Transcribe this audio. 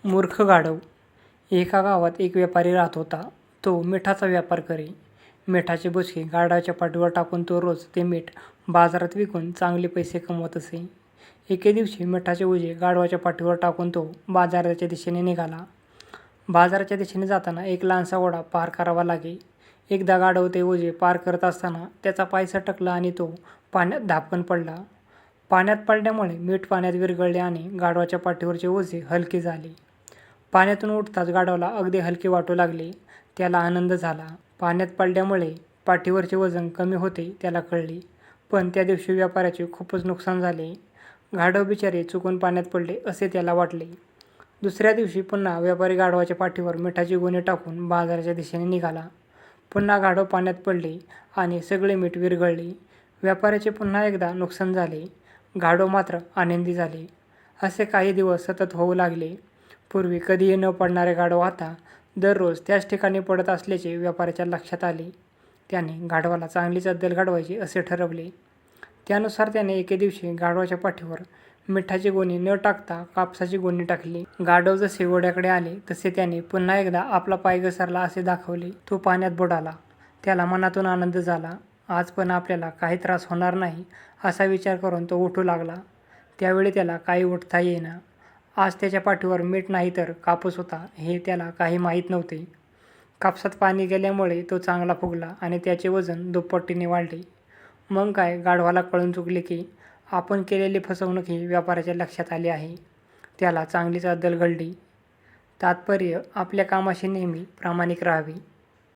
मूर्ख गाढव. एका गावात एक व्यापारी राहत होता. तो मिठाचा व्यापार करी. मिठाचे बुचके गाढवाच्या पाठीवर टाकून तो रोज ते मीठ बाजारात विकून चांगले पैसे कमवत असे. एके दिवशी मिठाचे ओझे गाढवाच्या पाठीवर टाकून तो बाजाराच्या दिशेने निघाला. बाजाराच्या दिशेने जाताना एक लहानसा ओढा पार करावा लागे. एकदा गाढव ते ओझे पार करत असताना त्याचा पाय सटकला आणि तो पाण्यात धापकन पडला. पाण्यात पडल्यामुळे मीठ पाण्यात विरघळले आणि गाढवाच्या पाठीवरचे ओझे हलके झाले. पाण्यातून उठताच गाढवाला अगदी हलके वाटू लागले. त्याला आनंद झाला. पाण्यात पडल्यामुळे पाठीवरचे वजन कमी होते त्याला कळले. पण त्या दिवशी व्यापाऱ्याचे खूपच नुकसान झाले. गाढव बिचारे चुकून पाण्यात पडले असे त्याला वाटले. दुसऱ्या दिवशी पुन्हा व्यापारी गाढवाच्या पाठीवर मिठाची गोणी टाकून बाजाराच्या दिशेने निघाला. पुन्हा गाढव पाण्यात पडले आणि सगळे मीठ विरघळले. व्यापाऱ्याचे पुन्हा एकदा नुकसान झाले. गाढव मात्र आनंदी झाले. असे काही दिवस सतत होऊ लागले. पूर्वी कधीही न पडणारे गाढव आता दररोज त्याच ठिकाणी पडत असल्याचे व्यापाऱ्याच्या लक्षात आले. त्याने गाढवाला चांगलीच अद्दल घडवायची असे ठरवले. त्यानुसार त्याने एके दिवशी गाढवाच्या पाठीवर मिठाची गोणी न टाकता कापसाची गोणी टाकली. गाढव जसे ओढ्याकडे आले तसे त्याने पुन्हा एकदा आपला पाय घसरला असे दाखवले. तो पाण्यात बुडाला. त्याला मनातून आनंद झाला. आज पण आपल्याला काही त्रास होणार नाही असा विचार करून तो उठू लागला. त्यावेळी त्याला काही उठता येईना. आज त्याच्या पाठीवर मीठ नाही तर कापूस होता हे त्याला काही माहीत नव्हते. कापसात पाणी गेल्यामुळे तो चांगला फुगला आणि त्याचे वजन दुप्पटीने वाढले. मग काय गाढवाला कळून चुकले की आपण केलेली फसवणूक ही व्यापाऱ्याच्या लक्षात आली आहे. त्याला चांगलीच अद्दल घडली. तात्पर्य: आपल्या कामाशी नेहमी प्रामाणिक राहावे.